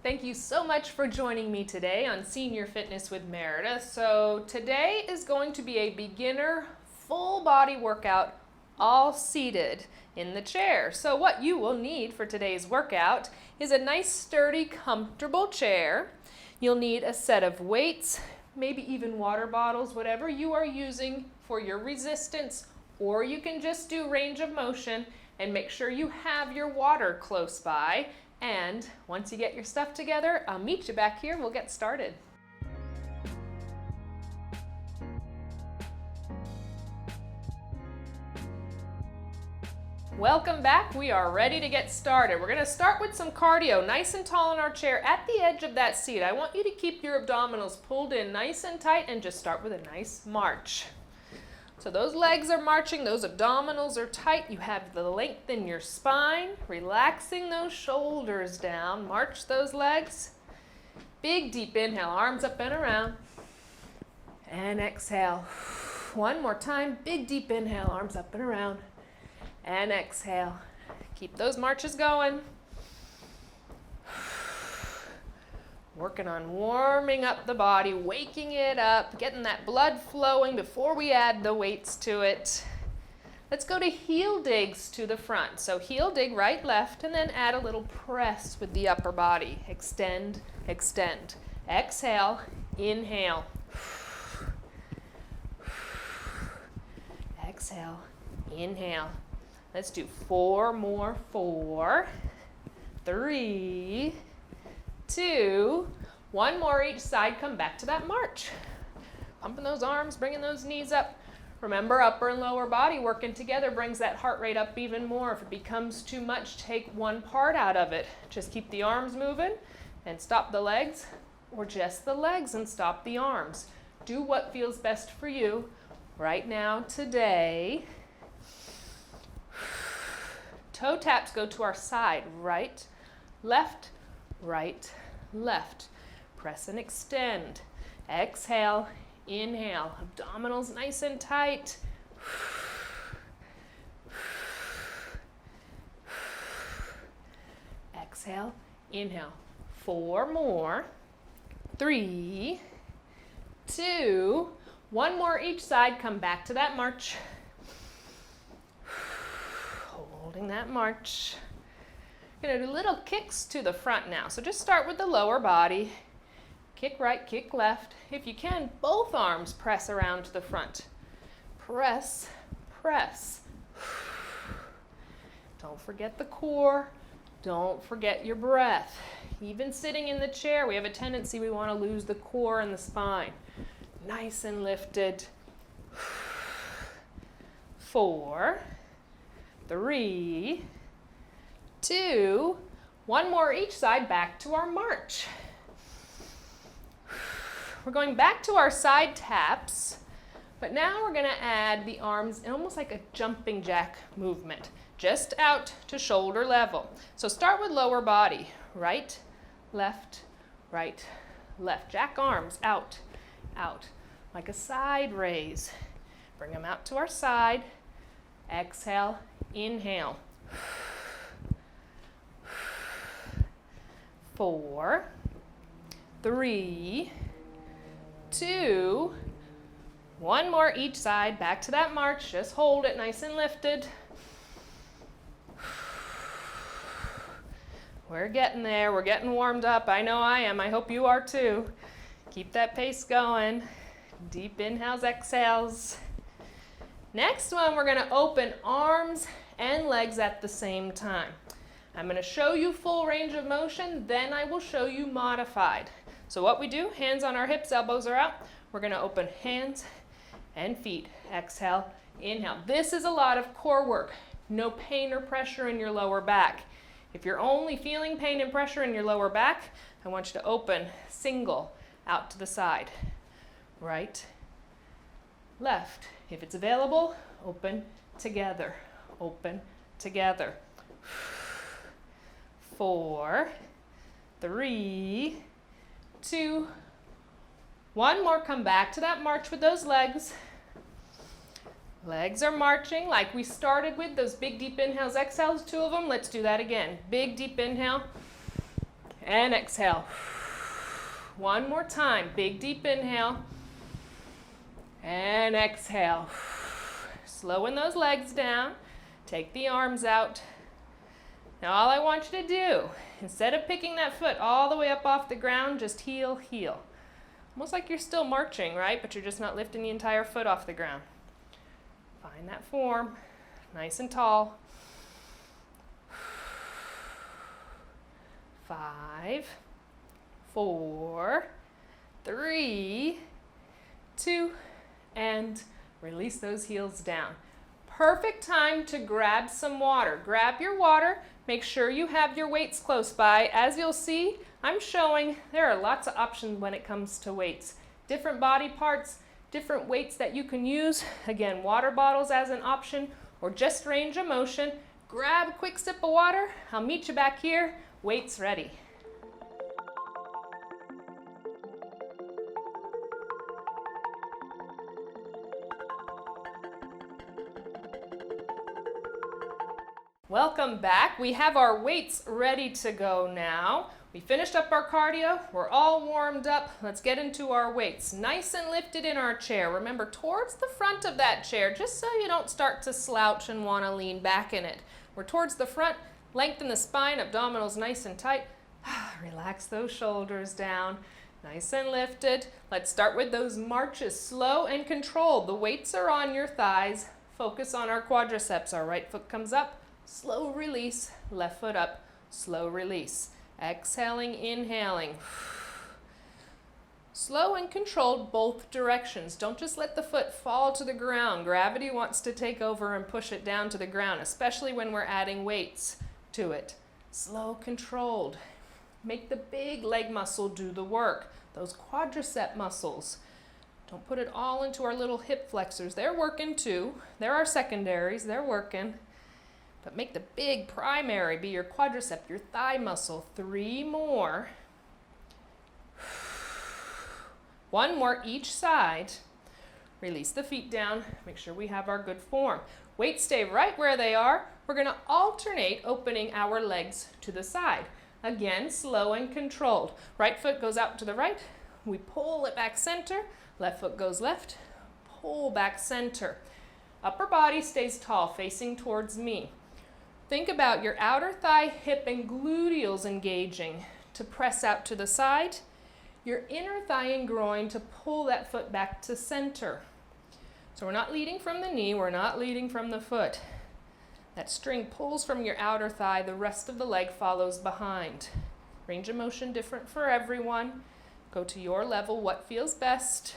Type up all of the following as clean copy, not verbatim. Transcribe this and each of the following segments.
Thank you so much for joining me today on Senior Fitness with Meredith. So today is going to be a beginner full body workout, all seated in the chair. So what you will need for today's workout is a nice sturdy comfortable chair. You'll need a set of weights, maybe even water bottles, whatever you are using for your resistance, or you can just do range of motion and make sure you have your water close by. And once you get your stuff together, I'll meet you back here. We'll get started. Welcome back. We are ready to get started. We're going to start with some cardio, nice and tall in our chair at the edge of that seat. I want you to keep your abdominals pulled in nice and tight and just start with a nice march. So those legs are marching, those abdominals are tight, you have the length in your spine, relaxing those shoulders down, march those legs. Big deep inhale, arms up and around, and exhale. One more time, big deep inhale, arms up and around, and exhale. Keep those marches going. Working on warming up the body, waking it up, getting that blood flowing before we add the weights to it. Let's go to heel digs to the front. So heel dig right, left, and then add a little press with the upper body. Extend, extend. Exhale, inhale. Exhale, inhale. Let's do 4 more. 4, 3, 2, 1 more each side. Come back to that march. Pumping those arms, bringing those knees up. Remember, upper and lower body working together brings that heart rate up even more. If it becomes too much, take one part out of it. Just keep the arms moving and stop the legs, or just the legs and stop the arms. Do what feels best for you right now, today. Toe taps go to our side. Right, left, right, left. Press and extend. Exhale, inhale. Abdominals nice and tight. Exhale, inhale. 4 more. 3, 2, 1 more each side. Come back to that march. Holding that march. Going to do little kicks to the front now. So just start with the lower body. Kick right, kick left. If you can, both arms press around to the front. Press, press. Don't forget the core. Don't forget your breath. Even sitting in the chair, we have a tendency we want to lose the core and the spine. Nice and lifted. 4, 3, 2, 1 more each side, back to our march. We're going back to our side taps, but now we're going to add the arms in almost like a jumping jack movement, just out to shoulder level. So start with lower body, right, left, left. Jack arms out, out, like a side raise. Bring them out to our side. Exhale, inhale. 4, 3, 2, 1 more each side. Back to that march. Just hold it nice and lifted. We're getting there. We're getting warmed up. I know I am. I hope you are too. Keep that pace going. Deep inhales, exhales. Next one, we're going to open arms and legs at the same time. I'm going to show you full range of motion, then I will show you modified. So what we do, hands on our hips, elbows are out. We're going to open hands and feet. Exhale, inhale. This is a lot of core work. No pain or pressure in your lower back. If you're only feeling pain and pressure in your lower back, I want you to open single out to the side. Right, left. If it's available, open together. Open together. 4, 3, 2, 1 more. Come back to that march with those legs. Legs are marching like we started with those big deep inhales, exhales, 2 of them. Let's do that again. Big deep inhale. And exhale. One more time. Big deep inhale. And exhale. Slowing those legs down. Take the arms out. Now all I want you to do, instead of picking that foot all the way up off the ground, just heel, heel. Almost like you're still marching, right? But you're just not lifting the entire foot off the ground. Find that form, nice and tall. 5, 4, 3, 2, and release those heels down. Perfect time to grab some water. Grab your water. Make sure you have your weights close by. As you'll see, I'm showing there are lots of options when it comes to weights. Different body parts, different weights that you can use. Again, water bottles as an option or just range of motion. Grab a quick sip of water. I'll meet you back here. Weights ready. Welcome back. We have our weights ready to go now. We finished up our cardio. We're all warmed up. Let's get into our weights. Nice and lifted in our chair. Remember, towards the front of that chair, just so you don't start to slouch and want to lean back in it. We're towards the front. Lengthen the spine, abdominals nice and tight. Relax those shoulders down. Nice and lifted. Let's start with those marches, slow and controlled. The weights are on your thighs. Focus on our quadriceps. Our right foot comes up. Slow release, left foot up, slow release. Exhaling, inhaling. Slow and controlled both directions. Don't just let the foot fall to the ground. Gravity wants to take over and push it down to the ground, especially when we're adding weights to it. Slow, controlled. Make the big leg muscle do the work. Those quadricep muscles. Don't put it all into our little hip flexors. They're working too. They're our secondaries. They're working. But make the big primary be your quadricep, your thigh muscle. 3 more. 1 more each side. Release the feet down. Make sure we have our good form. Weights stay right where they are. We're going to alternate opening our legs to the side. Again, slow and controlled. Right foot goes out to the right. We pull it back center. Left foot goes left. Pull back center. Upper body stays tall, facing towards me. Think about your outer thigh, hip, and gluteals engaging to press out to the side. Your inner thigh and groin to pull that foot back to center. So we're not leading from the knee, we're not leading from the foot. That string pulls from your outer thigh, the rest of the leg follows behind. Range of motion different for everyone. Go to your level, what feels best.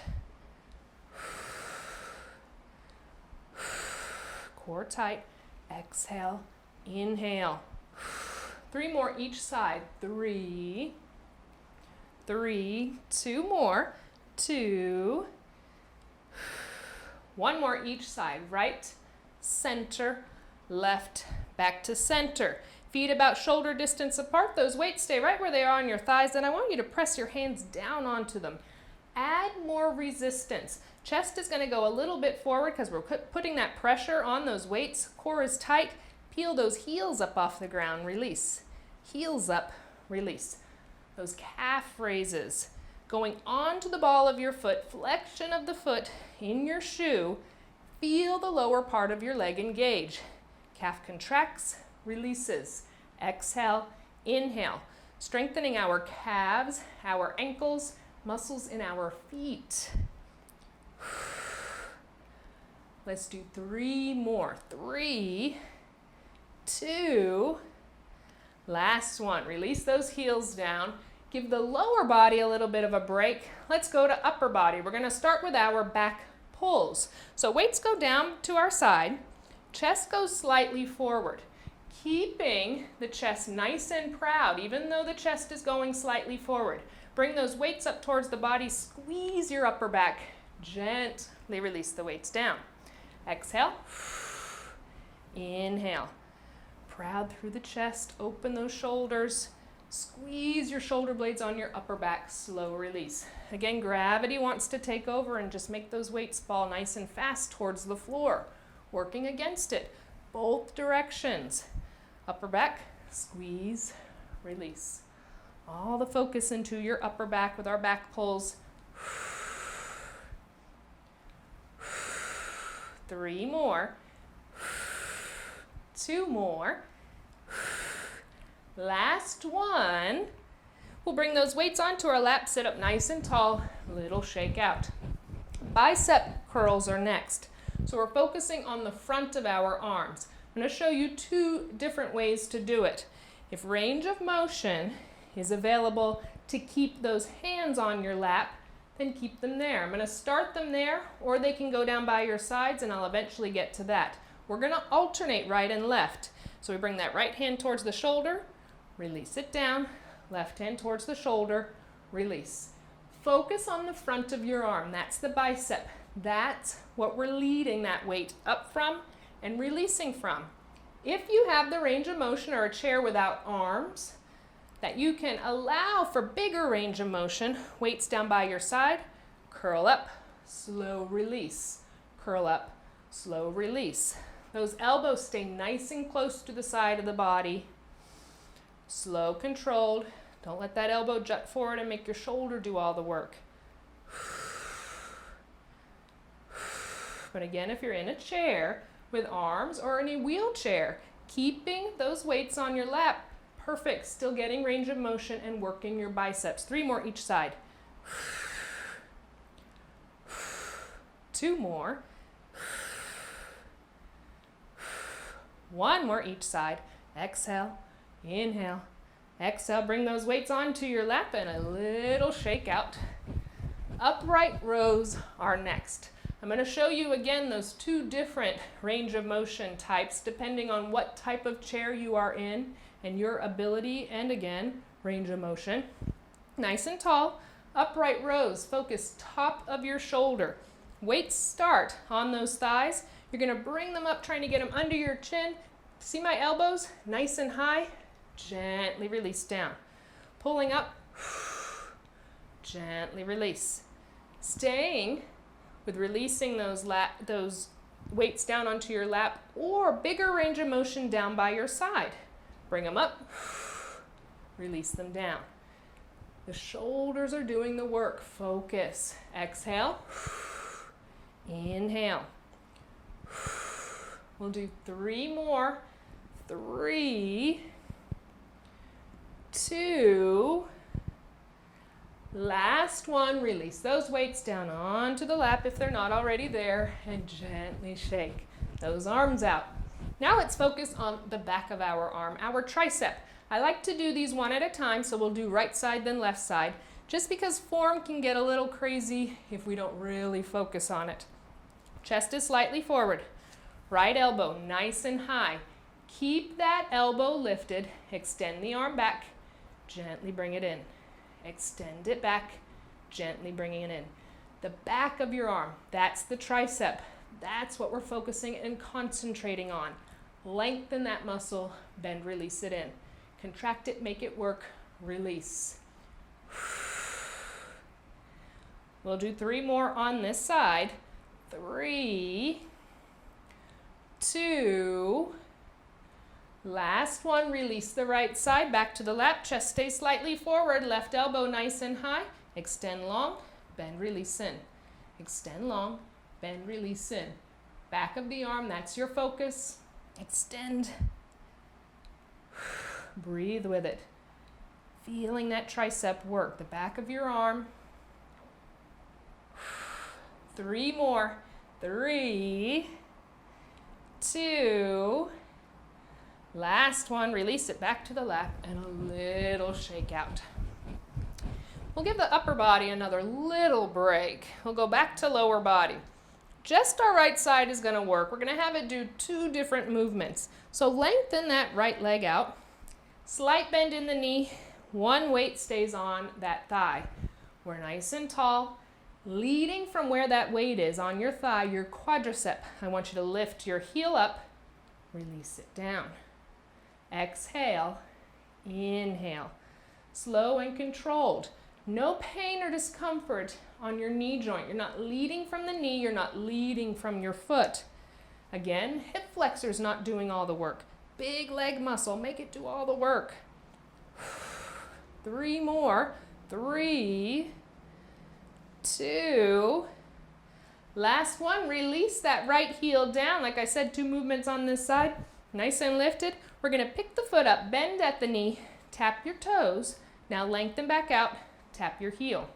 Core tight, exhale. Inhale. 3 more each side. 3, 3, 2 more. 2. 1 more each side. Right, center, left, back to center. Feet about shoulder distance apart. Those weights stay right where they are on your thighs, and I want you to press your hands down onto them. Add more resistance. Chest is going to go a little bit forward because we're putting that pressure on those weights. Core is tight. Peel those heels up off the ground, release. Heels up, release. Those calf raises. Going onto the ball of your foot, flexion of the foot in your shoe. Feel the lower part of your leg engage. Calf contracts, releases. Exhale, inhale. Strengthening our calves, our ankles, muscles in our feet. Let's do 3 more. 3, 2, last one. Release those heels down. Give the lower body a little bit of a break. Let's go to upper body. We're going to start with our back pulls. So weights go down to our side. Chest goes slightly forward. Keeping the chest nice and proud, even though the chest is going slightly forward. Bring those weights up towards the body. Squeeze your upper back. Gently release the weights down. Exhale. Inhale. Proud through the chest, open those shoulders, squeeze your shoulder blades on your upper back, slow release. Again, gravity wants to take over and just make those weights fall nice and fast towards the floor, working against it, both directions. Upper back, squeeze, release. all the focus into your upper back with our back pulls. 3 more. 2 more. Last one. We'll bring those weights onto our lap, sit up nice and tall, little shake out. Bicep curls are next. So we're focusing on the front of our arms. I'm going to show you 2 different ways to do it. If range of motion is available to keep those hands on your lap, then keep them there. I'm going to start them there, or they can go down by your sides, and I'll eventually get to that. We're going to alternate right and left. So we bring that right hand towards the shoulder, release it down, left hand towards the shoulder, release. Focus on the front of your arm. That's the bicep. That's what we're leading that weight up from and releasing from. If you have the range of motion or a chair without arms, that you can allow for bigger range of motion, weights down by your side, curl up, slow release, curl up, slow release. Those elbows stay nice and close to the side of the body, slow, controlled. Don't let that elbow jut forward and make your shoulder do all the work. But again, if you're in a chair with arms or in a wheelchair, keeping those weights on your lap, perfect. Still getting range of motion and working your biceps. 3 more each side. 2 more. 1 more each side. Exhale, inhale, exhale. Bring those weights onto your lap and a little shake out. Upright rows are next. I'm going to show you again those 2 different range of motion types depending on what type of chair you are in and your ability, and again, range of motion. Nice and tall, upright rows, focus top of your shoulder. Weights start on those thighs. You're going to bring them up, trying to get them under your chin. See my elbows? Nice and high. Gently release down. Pulling up, gently release. Staying with releasing those weights down onto your lap, or bigger range of motion down by your side. Bring them up, release them down. The shoulders are doing the work. Focus. Exhale, inhale. We'll do 3 more. 3, 2, last one. Release those weights down onto the lap if they're not already there, and gently shake those arms out. Now let's focus on the back of our arm, our tricep. I like to do these one at a time, so we'll do right side then left side, just because form can get a little crazy if we don't really focus on it. Chest is slightly forward. Right elbow nice and high. Keep that elbow lifted. Extend the arm back. Gently bring it in. Extend it back. Gently bringing it in. The back of your arm, that's the tricep. That's what we're focusing and concentrating on. Lengthen that muscle, bend, release it in. Contract it, make it work, release. We'll do 3 more on this side. 3, 2, last one. Release the right side, back to the lap, chest stays slightly forward, left elbow nice and high. Extend long, bend, release in. Extend long, bend, release in. Back of the arm, that's your focus. Extend. Breathe with it. Feeling that tricep work, the back of your arm. 3 more. 3, 2, last one. Release it back to the lap and a little shake out. We'll give the upper body another little break. We'll go back to lower body. Just our right side is going to work. We're going to have it do 2 different movements. So lengthen that right leg out. Slight bend in the knee. 1 weight stays on that thigh. We're nice and tall. Leading from where that weight is on your thigh, your quadricep. I want you to lift your heel up. Release it down. Exhale. Inhale. Slow and controlled. No pain or discomfort on your knee joint. You're not leading from the knee. You're not leading from your foot. Again, hip flexor's not doing all the work. Big leg muscle, make it do all the work. 3 more. 3, 2. Last one, release that right heel down. Like I said, 2 movements on this side. Nice and lifted. We're going to pick the foot up, bend at the knee, tap your toes. Now lengthen back out, tap your heel.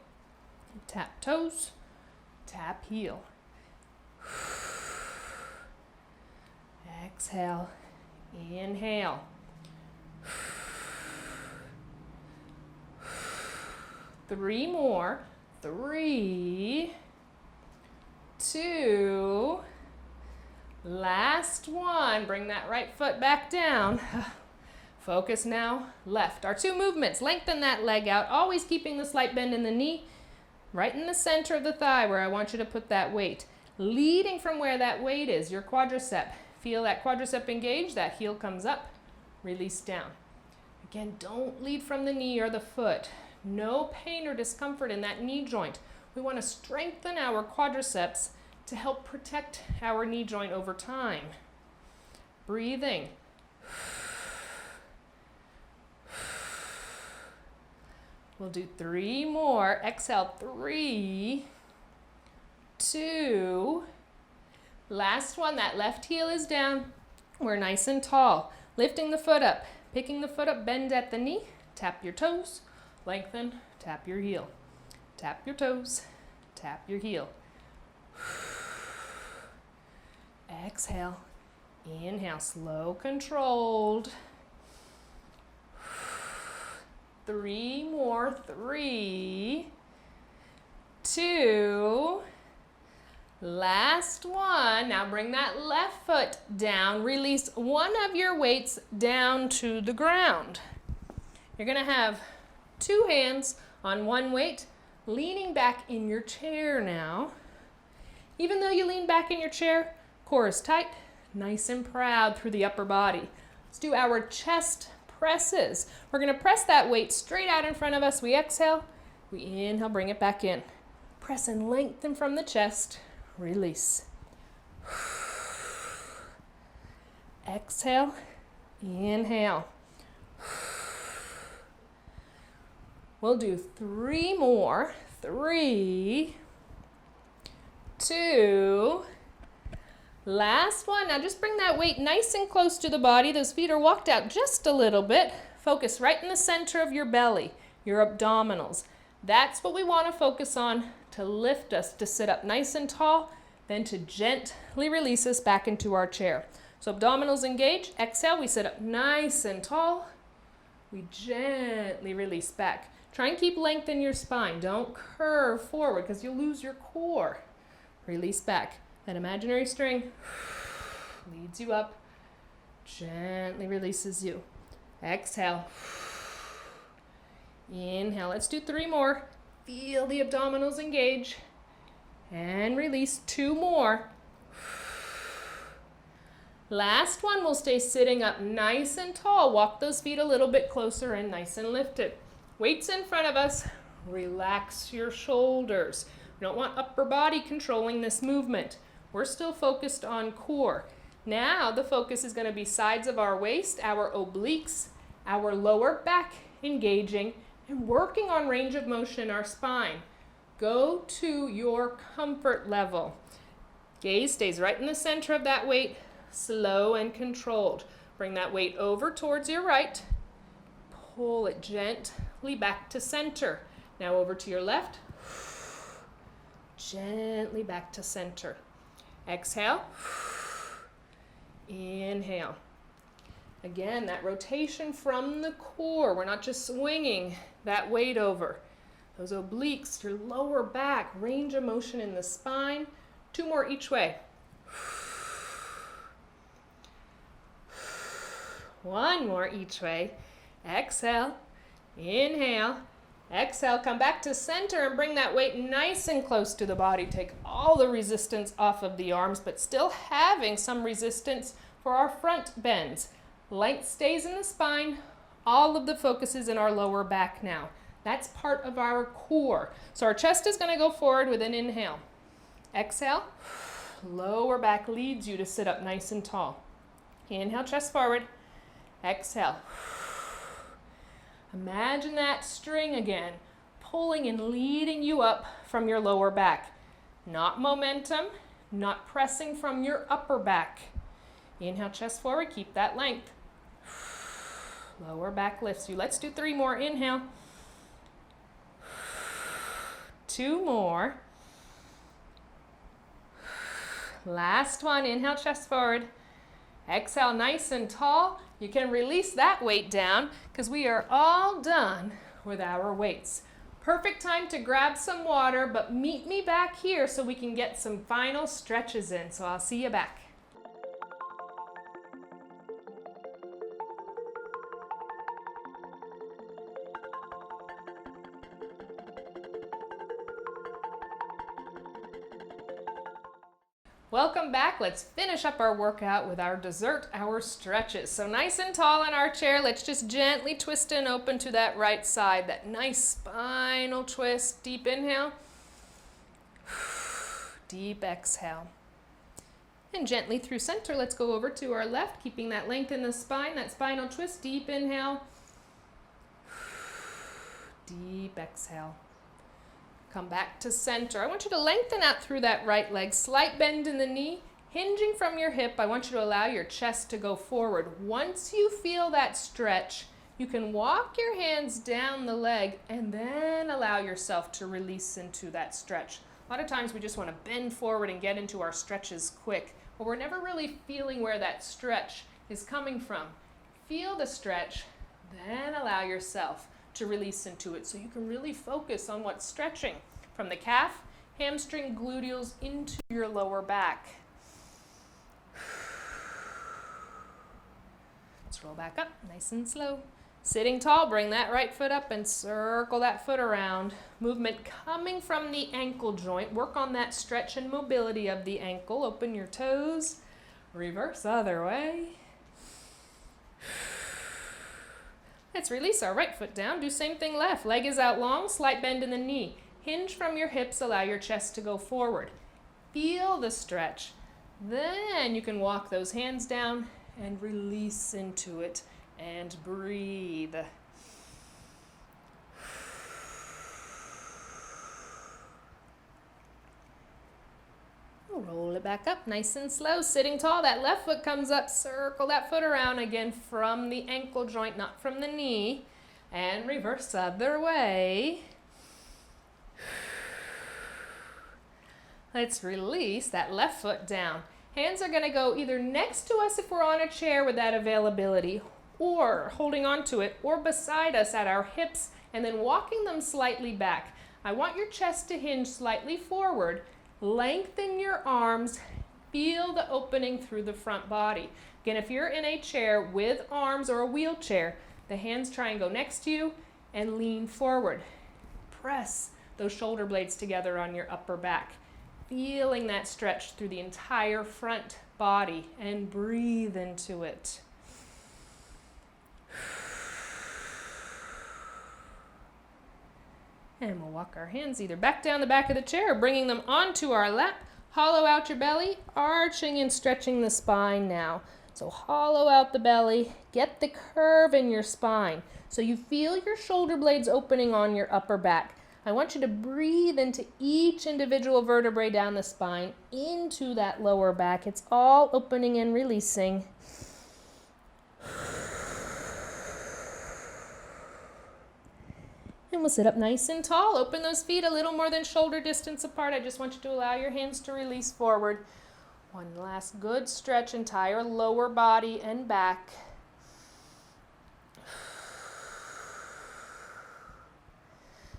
Tap toes, tap heel. Exhale, inhale. 3 more. 3, 2. Last one. Bring that right foot back down. Focus now, left. Our 2 movements. Lengthen that leg out, always keeping the slight bend in the knee, right in the center of the thigh where I want you to put that weight. Leading from where that weight is, your quadricep. Feel that quadricep engage, that heel comes up, release down. Again, don't lead from the knee or the foot. No pain or discomfort in that knee joint. We want to strengthen our quadriceps to help protect our knee joint over time. Breathing. We'll do 3 more. Exhale, 3, 2. Last one, that left heel is down. We're nice and tall. Lifting the foot up, picking the foot up, bend at the knee, tap your toes, lengthen, tap your heel. Tap your toes, tap your heel. Exhale, inhale, slow, controlled. 3 more. 3, 2. Last one. Now bring that left foot down. Release one of your weights down to the ground. You're going to have 2 hands on one weight, leaning back in your chair now. Even though you lean back in your chair, core is tight, nice and proud through the upper body. Let's do our chest presses. We're going to press that weight straight out in front of us. We exhale, we inhale, bring it back in. Press and lengthen from the chest. Release. Exhale, inhale. We'll do 3 more. 3, 2. Last one. Now just bring that weight nice and close to the body. Those feet are walked out just a little bit. Focus right in the center of your belly, your abdominals. That's what we want to focus on to lift us to sit up nice and tall, then to gently release us back into our chair. So abdominals engage. Exhale, we sit up nice and tall. We gently release back. Try and keep length in your spine. Don't curve forward because you'll lose your core. Release back. That imaginary string leads you up, gently releases you. Exhale. Inhale. Let's do 3 more. Feel the abdominals engage. And release. 2 more. Last one, we'll stay sitting up nice and tall. Walk those feet a little bit closer and nice and lifted. Weights in front of us. Relax your shoulders. We don't want upper body controlling this movement. We're still focused on core. Now the focus is going to be sides of our waist, our obliques, our lower back engaging, and working on range of motion in our spine. Go to your comfort level. Gaze stays right in the center of that weight, slow and controlled. Bring that weight over towards your right. Pull it gently back to center. Now over to your left. Gently back to center. Exhale. Inhale. Again, that rotation from the core. We're not just swinging that weight over. Those obliques, your lower back, range of motion in the spine. 2 more each way. 1 more each way. Exhale. Inhale. Exhale. Come back to center and bring that weight nice and close to the body. Take all the resistance off of the arms, but still having some resistance for our front bends. Length stays in the spine. All of the focus is in our lower back now. That's part of our core. So our chest is going to go forward with an inhale. Exhale. Lower back leads you to sit up nice and tall. Inhale, chest forward. Exhale. Imagine that string again, pulling and leading you up from your lower back. Not momentum, not pressing from your upper back. Inhale, chest forward, keep that length. Lower back lifts you. Let's do 3 more. Inhale. 2 more. Last one. Inhale, chest forward. Exhale, nice and tall. You can release that weight down because we are all done with our weights. Perfect time to grab some water, but meet me back here so we can get some final stretches in. So I'll see you back. Welcome back. Let's finish up our workout with our dessert, our stretches. So nice and tall in our chair. Let's just gently twist and open to that right side. That nice spinal twist. Deep inhale. Deep exhale. And gently through center, let's go over to our left, keeping that length in the spine, that spinal twist. Deep inhale. Deep exhale. Come back to center. I want you to lengthen out through that right leg. Slight bend in the knee. Hinging from your hip, I want you to allow your chest to go forward. Once you feel that stretch, you can walk your hands down the leg and then allow yourself to release into that stretch. A lot of times we just want to bend forward and get into our stretches quick, but we're never really feeling where that stretch is coming from. Feel the stretch, then allow yourself to release into it so you can really focus on what's stretching from the calf, hamstring, gluteals into your lower back. Let's roll back up nice and slow. Sitting tall, bring that right foot up and circle that foot around. Movement coming from the ankle joint. Work on that stretch and mobility of the ankle. Open your toes. Reverse other way. Let's release our right foot down. Do same thing left. Leg is out long, slight bend in the knee. Hinge from your hips, allow your chest to go forward. Feel the stretch. Then you can walk those hands down and release into it and breathe. Roll it back up nice and slow. Sitting tall, that left foot comes up. Circle that foot around again from the ankle joint, not from the knee. And reverse other way. Let's release that left foot down. Hands are going to go either next to us if we're on a chair with that availability, or holding on to it, or beside us at our hips, and then walking them slightly back. I want your chest to hinge slightly forward. Lengthen your arms. Feel the opening through the front body. Again, if you're in a chair with arms or a wheelchair, the hands try and go next to you and lean forward. Press those shoulder blades together on your upper back. Feeling that stretch through the entire front body and breathe into it. And we'll walk our hands either back down the back of the chair or bringing them onto our lap. Hollow out your belly, arching and stretching the spine now. So hollow out the belly, get the curve in your spine. So you feel your shoulder blades opening on your upper back. I want you to breathe into each individual vertebrae down the spine, into that lower back. It's all opening and releasing. And we'll sit up nice and tall. Open those feet a little more than shoulder distance apart. I just want you to allow your hands to release forward. One last good stretch, entire lower body and back.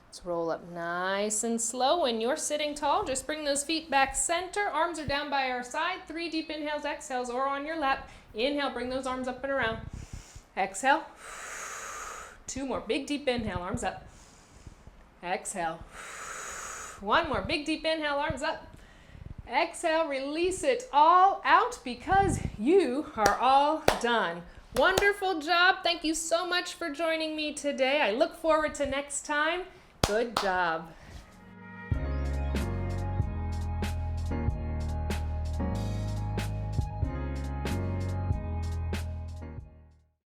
Let's roll up nice and slow. When you're sitting tall, just bring those feet back center. Arms are down by our side. 3 deep inhales, exhales, or on your lap. Inhale, bring those arms up and around. Exhale. 2 more. Big deep inhale, arms up. Exhale. 1 more. Big deep inhale, arms up. Exhale, release it all out because you are all done. Wonderful job. Thank you so much for joining me today. I look forward to next time. Good job.